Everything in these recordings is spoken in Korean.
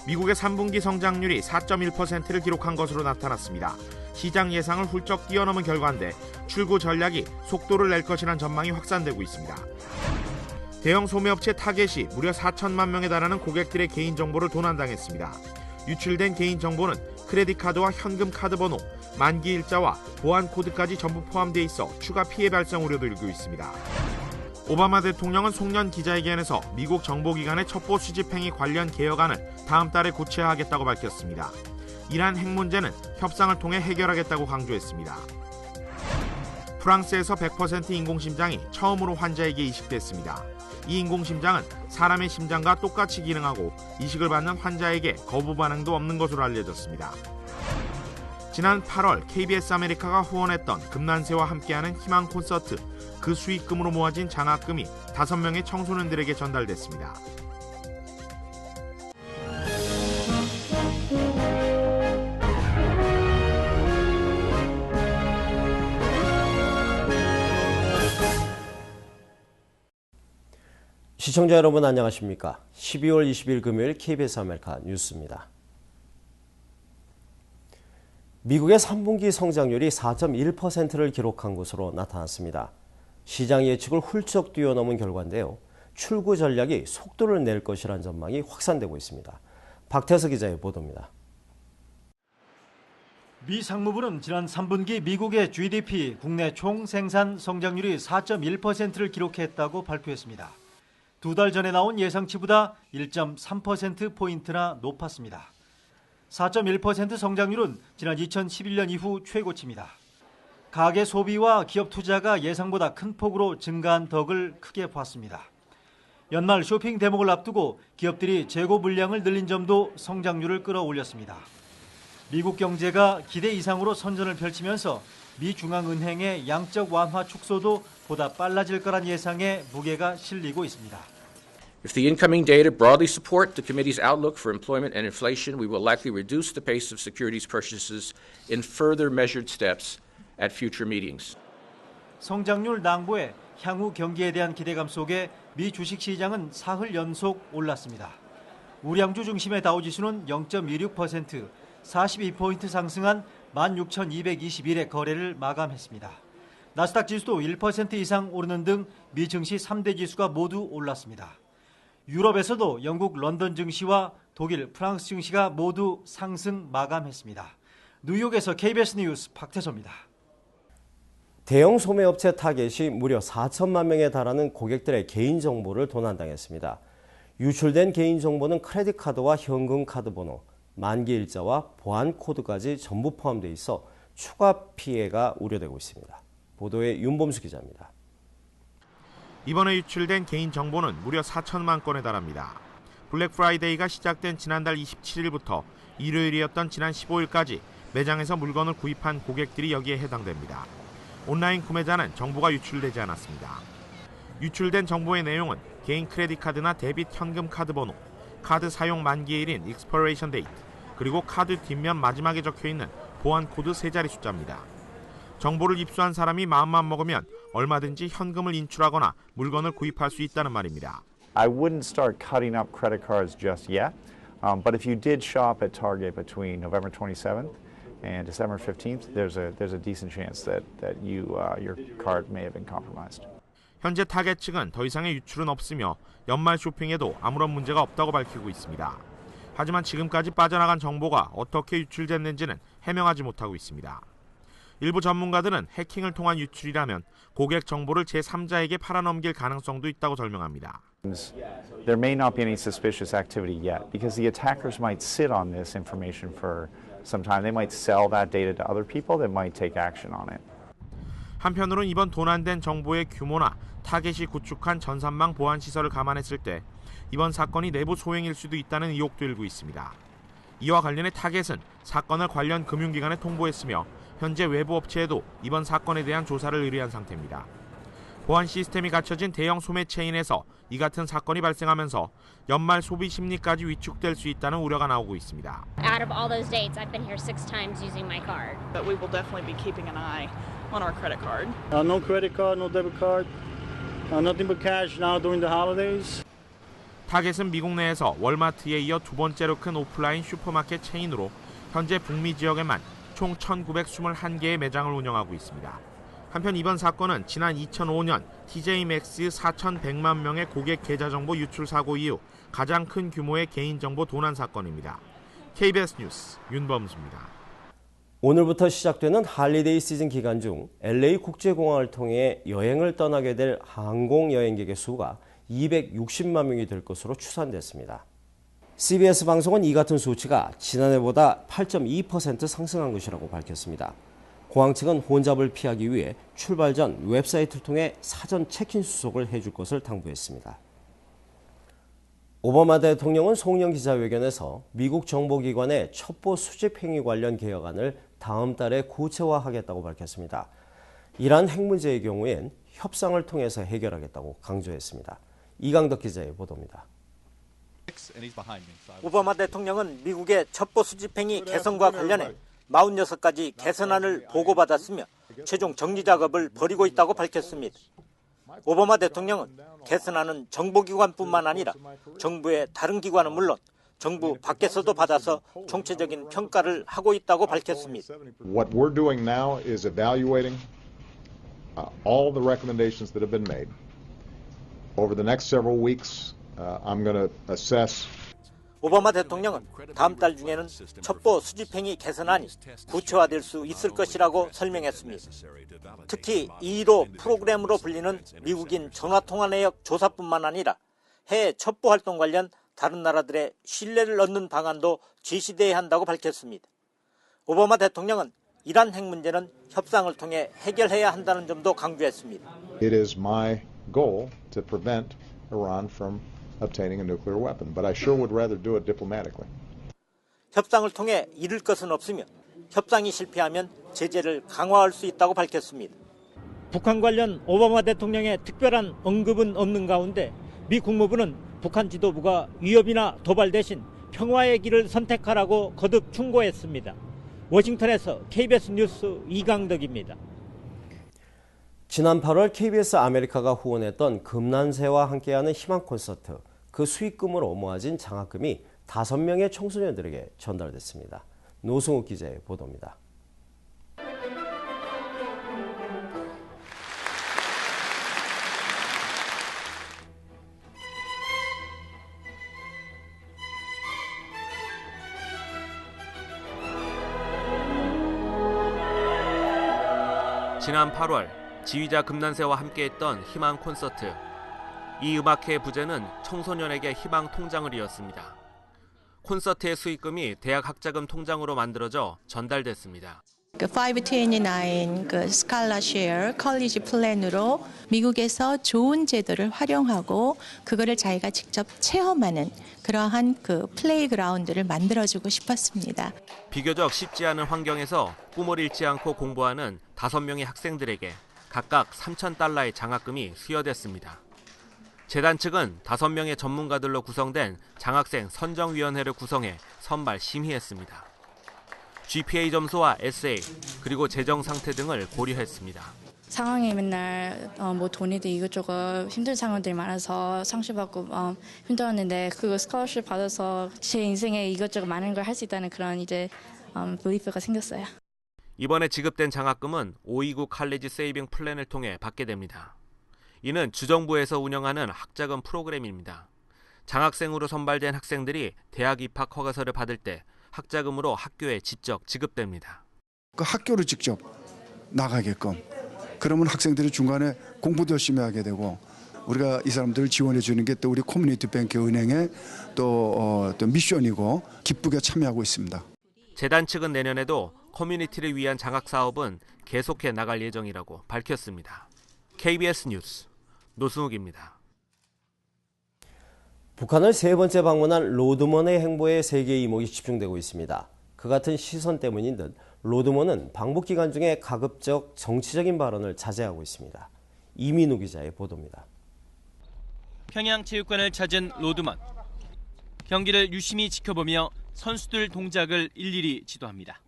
미국의 3분기 성장률이 4.1%를 기록한 것으로 나타났습니다. 시장 예상을 훌쩍 뛰어넘은 결과인데 출구 전략이 속도를 낼 것이란 전망이 확산되고 있습니다. 대형 소매업체 타겟이 무려 4천만 명에 달하는 고객들의 개인정보를 도난당했습니다. 유출된 개인정보는 크레딧카드와 현금 카드 번호, 만기 일자와 보안 코드까지 전부 포함되어 있어 추가 피해 발생 우려도 일고 있습니다. 오바마 대통령은 송년 기자회견에서 미국 정보기관의 첩보 수집행위 관련 개혁안을 다음 달에 고쳐야하겠다고 밝혔습니다. 이러한 핵 문제는 협상을 통해 해결하겠다고 강조했습니다. 프랑스에서 100% 인공심장이 처음으로 환자에게 이식됐습니다. 이 인공심장은 사람의 심장과 똑같이 기능하고 이식을 받는 환자에게 거부 반응도 없는 것으로 알려졌습니다. 지난 8월 KBS 아메리카가 후원했던 금난새와 함께하는 희망 콘서트, 그 수익금으로 모아진 장학금이 5명의 청소년들에게 전달됐습니다. 시청자 여러분 안녕하십니까? 12월 20일 금요일 KBS 아메리카 뉴스입니다. 미국의 3분기 성장률이 4.1%를 기록한 것으로 나타났습니다. 시장 예측을 훌쩍 뛰어넘은 결과인데요. 출구 전략이 속도를 낼 것이라는 전망이 확산되고 있습니다. 박태석 기자의 보도입니다. 미 상무부는 지난 3분기 미국의 GDP, 국내 총생산 성장률이 4.1%를 기록했다고 발표했습니다. 2달 전에 나온 예상치보다 1.3%포인트나 높았습니다. 4.1% 성장률은 지난 2011년 이후 최고치입니다. 가계 소비와 기업 투자가 예상보다 큰 폭으로 증가한 덕을 크게 봤습니다. 연말 쇼핑 대목을 앞두고 기업들이 재고 물량을 늘린 점도 성장률을 끌어올렸습니다. 미국 경제가 기대 이상으로 선전을 펼치면서 미 중앙은행의 양적 완화 축소도 보다 빨라질 거란 예상에 무게가 실리고 있습니다. If the incoming data broadly support the committee's outlook for employment and inflation, we will likely reduce the pace of securities purchases in further measured steps at future meetings. 성장률 낭보에 향후 경기에 대한 기대감 속에 미 주식시장은 사흘 연속 올랐습니다. 우량주 중심의 다우지수는 0.26%, 42포인트 상승한 16,221의 거래를 마감했습니다. 나스닥 지수도 1% 이상 오르는 등 미 증시 3대 지수가 모두 올랐습니다. 유럽에서도 영국 런던 증시와 독일, 프랑스 증시가 모두 상승 마감했습니다. 뉴욕에서 KBS 뉴스 박태서입니다. 대형 소매업체 타겟이 무려 4천만 명에 달하는 고객들의 개인정보를 도난당했습니다. 유출된 개인정보는 크레딧카드와 현금 카드 번호, 만기 일자와 보안 코드까지 전부 포함되어 있어 추가 피해가 우려되고 있습니다. 보도에 윤범수 기자입니다. 이번에 유출된 개인정보는 무려 4천만 건에 달합니다. 블랙 프라이데이가 시작된 지난달 27일부터 일요일이었던 지난 15일까지 매장에서 물건을 구입한 고객들이 여기에 해당됩니다. 온라인 구매자는 정보가 유출되지 않았습니다. 유출된 정보의 내용은 개인 크레딧 카드나 데빗 현금 카드 번호, 카드 사용 만기일인 expiration date, 그리고 카드 뒷면 마지막에 적혀있는 보안 코드 3자리 숫자입니다. 정보를 입수한 사람이 마음만 먹으면 얼마든지 현금을 인출하거나 물건을 구입할 수 있다는 말입니다. I wouldn't start cutting up credit cards just yet, but if you did shop at Target between November 27th and December 15th, there's a decent chance that your card may have been compromised. 현재 타겟 측은 더 이상의 유출은 없으며 연말 쇼핑에도 아무런 문제가 없다고 밝히고 있습니다. 하지만 지금까지 빠져나간 정보가 어떻게 유출됐는지는 해명하지 못하고 있습니다. 일부 전문가들은 해킹을 통한 유출이라면 고객 정보를 제3자에게 팔아넘길 가능성도 있다고 설명합니다. There may not be any suspicious activity yet because the attackers might sit on this information for some time. They might sell that data to other people that might take action on it. 한편으로는 이번 도난된 정보의 규모나 타겟이 구축한 전산망 보안 시설을 감안했을 때 이번 사건이 내부 소행일 수도 있다는 의혹도 일고 있습니다. 이와 관련해 타겟은 사건을 관련 금융기관에 통보했으며 현재 외부 업체에도 이번 사건에 대한 조사를 의뢰한 상태입니다. 보안 시스템이 갖춰진 대형 소매 체인에서 이 같은 사건이 발생하면서 연말 소비 심리까지 위축될 수 있다는 우려가 나오고 있습니다. Out of all those dates, I've been here 6 times using my card. But we will definitely be keeping an eye on our credit card. No credit card, no debit card, nothing but cash now during the holidays. 타겟은 미국 내에서 월마트에 이어 두 번째로 큰 오프라인 슈퍼마켓 체인으로 현재 북미 지역에만 총 1,921개의 매장을 운영하고 있습니다. 한편 이번 사건은 지난 2005년 TJmaxx 4,100만 명의 고객 계좌 정보 유출 사고 이후 가장 큰 규모의 개인정보 도난 사건입니다. KBS 뉴스 윤범수입니다. 오늘부터 시작되는 할리데이 시즌 기간 중 LA 국제공항을 통해 여행을 떠나게 될 항공 여행객의 수가 260만 명이 될 것으로 추산됐습니다. CBS 방송은 이 같은 수치가 지난해보다 8.2% 상승한 것이라고 밝혔습니다. 공항 측은 혼잡을 피하기 위해 출발 전 웹사이트를 통해 사전 체크인 수속을 해줄 것을 당부했습니다. 오바마 대통령은 송년 기자회견에서 미국 정보기관의 첩보 수집 행위 관련 개혁안을 다음 달에 구체화하겠다고 밝혔습니다. 이러한 핵 문제의 경우엔 협상을 통해서 해결하겠다고 강조했습니다. 이강덕 기자의 보도입니다. 오바마 대통령은 미국의 첩보 수집 행위 개선과 관련해 46가지 개선안을 보고받았으며 최종 정리 작업을 벌이고 있다고 밝혔습니다. 오바마 대통령은 개선안은 정보기관뿐만 아니라 정부의 다른 기관은 물론 정부 밖에서도 받아서 총체적인 평가를 하고 있다고 밝혔습니다. What we're doing now is evaluating all the recommendations that have been made. Over the next several weeks, I'm going to assess. 오바마 대통령은 다음 달 중에는 첩보 수집행위 개선안이 구체화될 수 있을 것이라고 설명했습니다. 특히 2.15 프로그램으로 불리는 미국인 전화통화 내역 조사뿐만 아니라 해외 첩보 활동 관련 다른 나라들의 신뢰를 얻는 방안도 제시돼야 한다고 밝혔습니다. 오바마 대통령은 이란 핵 문제는 협상을 통해 해결해야 한다는 점도 강조했습니다. It is my goal to prevent Iran from obtaining a nuclear weapon, but I sure would rather do it diplomatically. 협상을 통해 잃을 것은 없으며 협상이 실패하면 제재를 강화할 수 있다고 밝혔습니다. 북한 관련 오바마 대통령의 특별한 언급은 없는 가운데 미 국무부는 북한 지도부가 위협이나 도발 대신 평화의 길을 선택하라고 거듭 충고했습니다. 워싱턴에서 KBS 뉴스 이강덕입니다. 지난 8월 KBS 아메리카가 후원했던 금난새와 함께하는 희망 콘서트, 그 수익금으로 모아진 장학금이 5명의 청소년들에게 전달됐습니다. 노승욱 기자의 보도입니다. 지난 8월 지휘자 금난새와 함께했던 희망 콘서트. 이 음악회의 부제는 청소년에게 희망 통장을 이었습니다. 콘서트의 수익금이 대학 학자금 통장으로 만들어져 전달됐습니다. 529 스칼라쉐어 컬리지 플랜으로 미국에서 좋은 제도를 활용하고 그거를 자기가 직접 체험하는 그러한 그 플레이그라운드를 만들어주고 싶었습니다. 비교적 쉽지 않은 환경에서 꿈을 잃지 않고 공부하는 5명의 학생들에게 각각 $3,000의 장학금이 수여됐습니다. 재단 측은 5명의 전문가들로 구성된 장학생 선정위원회를 구성해 선발 심의했습니다. GPA 점수와 에세이, 그리고 재정 상태 등을 고려했습니다. 상황이 맨날 뭐 돈이든 이것저것 힘든 상황들이 많아서 상실받고 힘들었는데 그 스콜러십 받아서 제 인생에 이것저것 많은 걸 할 수 있다는 그런 이제 belief가 생겼어요. 이번에 지급된 장학금은 529 칼리지 세이빙 플랜을 통해 받게 됩니다. 이는 주정부에서 운영하는 학자금 프로그램입니다. 장학생으로 선발된 학생들이 대학 입학 허가서를 받을 때 학자금으로 학교에 직접 지급됩니다. 그 학교를 직접 나가게끔. 그러면 학생들이 중간에 공부도 열심히 하게 되고 우리가 이 사람들을 지원해 주는 게 또 우리 커뮤니티 뱅크 은행의 또 미션이고 기쁘게 참여하고 있습니다. 재단 측은 내년에도 커뮤니티를 위한 장학 사업은 계속해 나갈 예정이라고 밝혔습니다. KBS 뉴스 노승욱입니다. 북한을 3번째 방문한 로드먼의 행보에 세계의 이목이 집중되고 있습니다. 그 같은 시선 때문인 듯 로드먼은 방북 기간 중에 가급적 정치적인 발언을 자제하고 있습니다. 이민우 기자의 보도입니다. 평양 체육관을 찾은 로드먼. 경기를 유심히 지켜보며 선수들 동작을 일일이 지도합니다.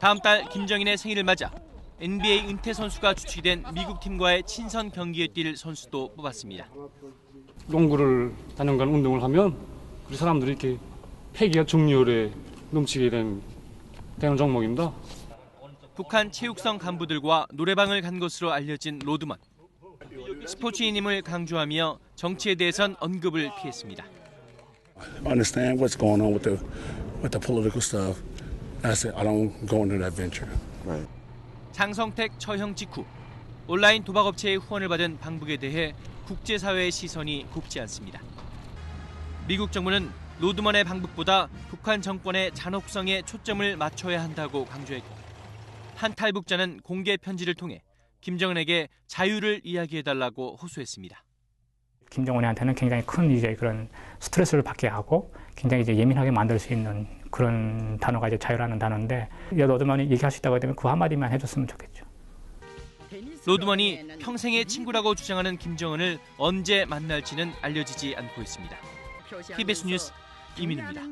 다음 달 김정인의 생일을 맞아 NBA 은퇴 선수가 주축이 된 미국 팀과의 친선 경기에 뛸 선수도 뽑았습니다. 농구를 단연간 운동을 하면 우리 사람들이 이렇게 패기와 정열에 넘치게 되는 종목입니다. 북한 체육성 간부들과 노래방을 간 것으로 알려진 로드먼. 스포츠인임을 강조하며 정치에 대해선 언급을 피했습니다. Understand what's going on with the political stuff. I said I don't go into that venture. Right. 장성택 처형 직후 온라인 도박업체의 후원을 받은 방북에 대해 국제사회의 시선이 곱지 않습니다. 미국 정부는 로드먼의 방북보다 북한 정권의 잔혹성에 초점을 맞춰야 한다고 강조했고 한 탈북자는 공개 편지를 통해 김정은에게 자유를 이야기해달라고 호소했습니다. 김정은한테는 굉장히 큰 이제 그런 스트레스를 받게 하고 굉장히 이제 예민하게 만들 수 있는 그런 단어가 이제 자유라는 단어인데 로드먼이 얘기할 수 있다고 되면 그 한마디만 해줬으면 좋겠죠. 로드먼이 평생의 친구라고 주장하는 김정은을 언제 만날지는 알려지지 않고 있습니다. KBS 뉴스 이민우입니다.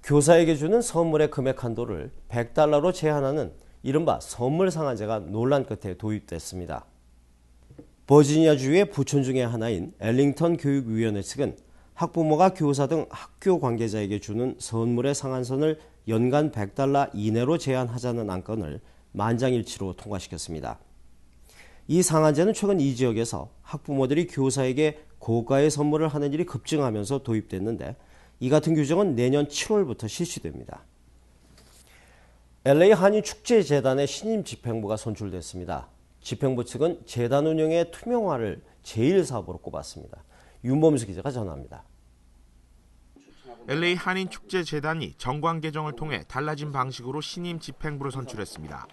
교사에게 주는 선물의 금액 한도를 $100로 제한하는 이른바 선물 상한제가 논란 끝에 도입됐습니다. 버지니아주의 부촌 중의 하나인 엘링턴 교육위원회 측은 학부모가 교사 등 학교 관계자에게 주는 선물의 상한선을 연간 $100 이내로 제한하자는 안건을 만장일치로 통과시켰습니다. 이 상한제는 최근 이 지역에서 학부모들이 교사에게 고가의 선물을 하는 일이 급증하면서 도입됐는데 이 같은 규정은 내년 7월부터 실시됩니다. LA 한인축제재단의 신임 집행부가 선출됐습니다. 집행부 측은 재단 운영의 투명화를 제1사업으로 꼽았습니다. 윤범수 기자가 전합니다. LA 한인축제재단이 정관 개정을 통해 달라진 방식으로 신임 집행부를 선출했습니다.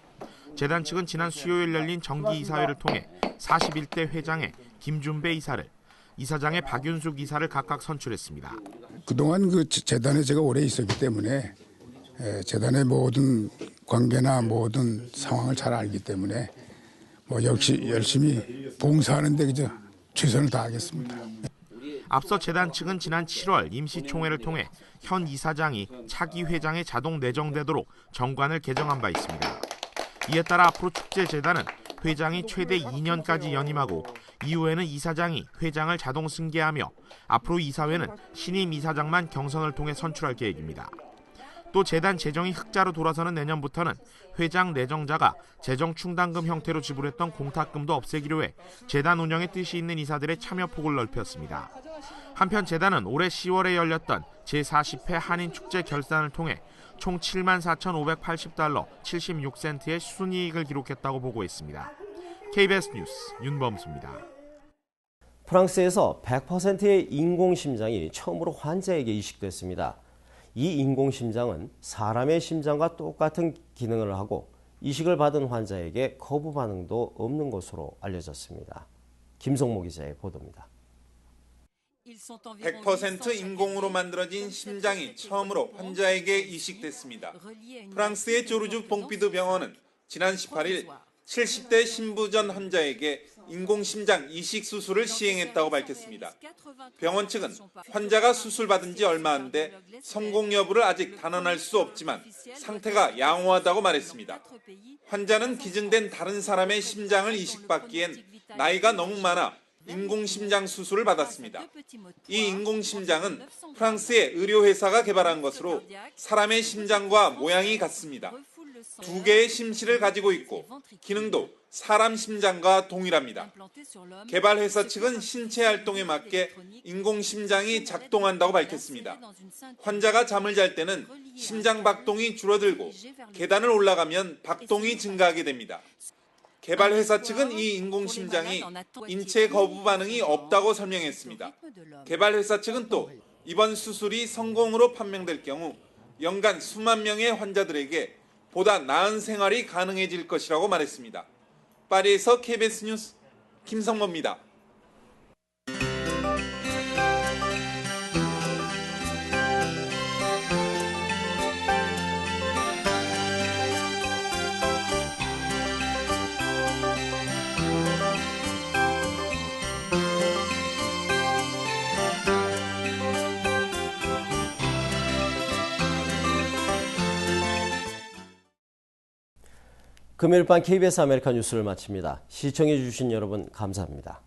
재단 측은 지난 수요일 열린 정기이사회를 통해 41대 회장의 김준배 이사를, 이사장의 박윤숙 이사를 각각 선출했습니다. 그동안 그 재단에 제가 오래 있었기 때문에 재단의 모든 관계나 모든 상황을 잘 알기 때문에 역시 열심히 봉사하는데 그저 최선을 다하겠습니다. 앞서 재단 측은 지난 7월 임시총회를 통해 현 이사장이 차기 회장에 자동 내정되도록 정관을 개정한 바 있습니다. 이에 따라 앞으로 축제재단은 회장이 최대 2년까지 연임하고 이후에는 이사장이 회장을 자동 승계하며 앞으로 이사회는 신임 이사장만 경선을 통해 선출할 계획입니다. 또 재단 재정이 흑자로 돌아서는 내년부터는 회장 내정자가 재정 충당금 형태로 지불했던 공탁금도 없애기로 해 재단 운영에 뜻이 있는 이사들의 참여 폭을 넓혔습니다. 한편 재단은 올해 10월에 열렸던 제40회 한인축제 결산을 통해 총 $74,580 76센트의 순이익을 기록했다고 보고했습니다. KBS 뉴스 윤범수입니다. 프랑스에서 100%의 인공심장이 처음으로 환자에게 이식됐습니다. 이 인공심장은 사람의 심장과 똑같은 기능을 하고 이식을 받은 환자에게 거부 반응도 없는 것으로 알려졌습니다. 김성모 기자의 보도입니다. 100% 인공으로 만들어진 심장이 처음으로 환자에게 이식됐습니다. 프랑스의 조르주 봉피두 병원은 지난 18일 70대 신부전 환자에게 인공심장 이식 수술을 시행했다고 밝혔습니다. 병원 측은 환자가 수술받은 지 얼마 안 돼 성공 여부를 아직 단언할 수 없지만 상태가 양호하다고 말했습니다. 환자는 기증된 다른 사람의 심장을 이식받기엔 나이가 너무 많아 인공심장 수술을 받았습니다. 이 인공심장은 프랑스의 의료회사가 개발한 것으로 사람의 심장과 모양이 같습니다. 2개의 심실을 가지고 있고 기능도 사람 심장과 동일합니다. 개발회사 측은 신체 활동에 맞게 인공심장이 작동한다고 밝혔습니다. 환자가 잠을 잘 때는 심장 박동이 줄어들고 계단을 올라가면 박동이 증가하게 됩니다. 개발회사 측은 이 인공심장이 인체 거부 반응이 없다고 설명했습니다. 개발회사 측은 또 이번 수술이 성공으로 판명될 경우 연간 수만 명의 환자들에게 보다 나은 생활이 가능해질 것이라고 말했습니다. 파리에서 KBS 뉴스 김성모입니다. 금요일 밤 KBS 아메리카 뉴스를 마칩니다. 시청해 주신 여러분 감사합니다.